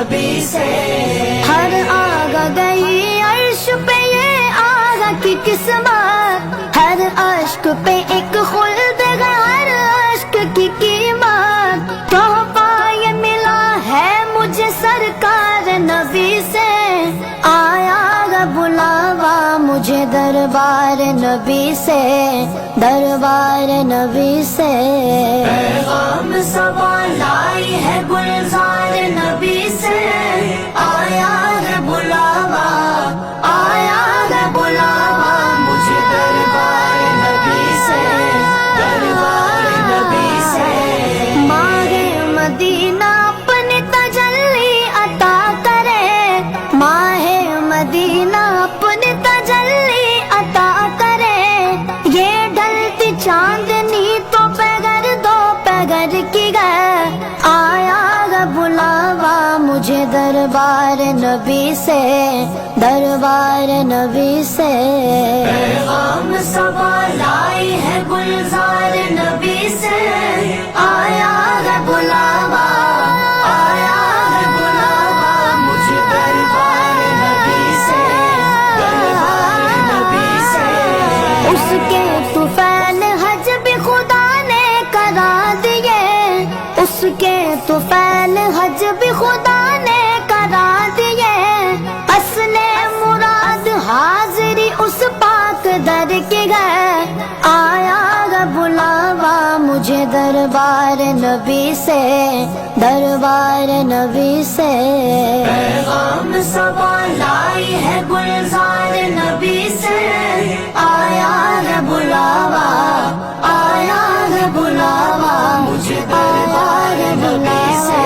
نبی سے، ہر آگا گئی عرش پہ یہ آگا کی قسمت، ہر عشق پہ ایک خلد ہے، ہر عشق کی قیمت، تحفہ یہ ملا ہے مجھے سرکار نبی سے، آیا گا بلاوا مجھے دربار نبی سے، دربار نبی سے، پیغام صبا لائی ہے گلزار نبی سے، آیا ہے بلاوا، آیا ہے بلاوا مجھے دربار نبی سے، دربار نبی سے، ماہ مدینہ اپنی تجلی عطا کرے، ماہ مدینہ اپنی تجلی عطا کرے، یہ ڈھلتی چاندنی تو پیگر دو پیگر کی گئے، آیا گا بلاوا مجھے دربار نبی سے، دربار نبی سے، پیغام صبا لائی ہے گلزار نبی سے، آیا ہے بلاوا، آیا ہے بلاوا مجھے دربار نبی سے، دربار نبی سے، اس کے طوفان حج بھی خدا نے کرا دیے، اس کے طوفان حج بھی خدا نے کرا دیے، اصل مراد حاضری اس پاک در کے گئے، آیا گا بلاوا مجھے دربار نبی سے، دربار نبی سے، پیغام صبا لائی ہے گلزار نبی سے، آیا ہے بلاوا، آیا ہے بلاوا مجھے دربار نبی سے،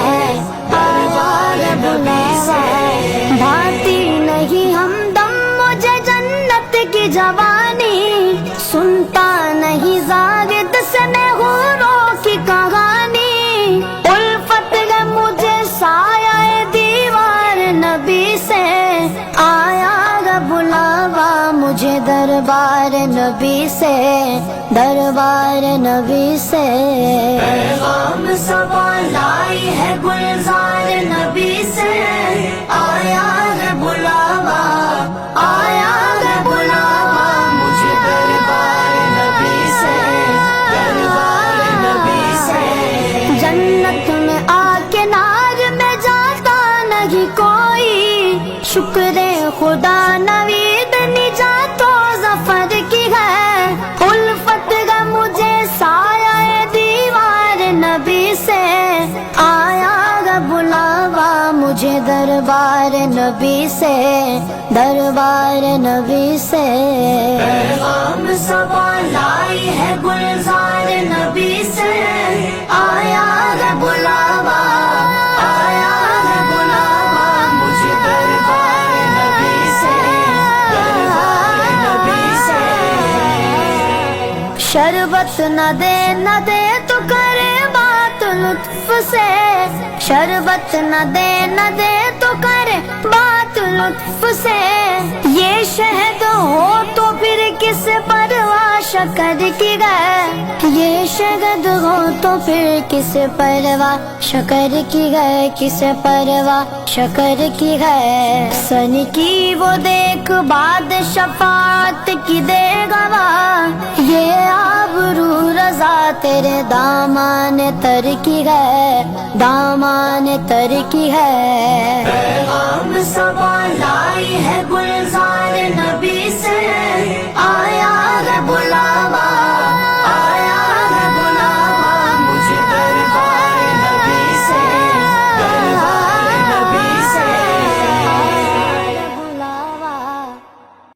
دربار نبی سے، بھاتی نہیں ہمدم مجھے جنت کی جوانی، سنتا نہیں زاہد سے میں حوروں کی کہانی، الفت ہے مجھے سایہ دیوار نبی سے، آیا گا بلاوا مجھے دربار نبی سے، دربار نبی سے، پیغام صبا لائی ہے گلزار نبی سے، آیا ہے بلاوا، آیا ہے بلاوا مجھے دربار نبی سے، دربار نبی سے، جنت میں آ کے نار میں جاتا نہیں کوئی، شکر خدا نوید نجات و ظفر کی ہے، الفت ہے مجھے سایہ دیوار نبی سے، آیا گا بلاوا مجھے دربار نبی سے، دربار نبی سے، پیغام صبا لائی ہے گلزار نبی سے، آیا ہے بلاوا، آیا ہے بلاوا مجھے دربار نبی سے، دربار نبی سے، شربت نہ دے تو کرے بات لطف سے، شربت نہ دے تو کرے بات لطف سے، یہ شہد ہو تو پھر کس پرواہ شکر کی گئے، یہ شہد ہو تو پھر کس پرواہ شکر کی گئے، کس پرواہ شکر کی گئے، سن کی وہ دیکھ بعد شفاعت کی دے گواہ، یہ آبرو رضا تیرے دامان تر کی ہے، دامان تر کی ہے، پیغام صبا لائی ہے گل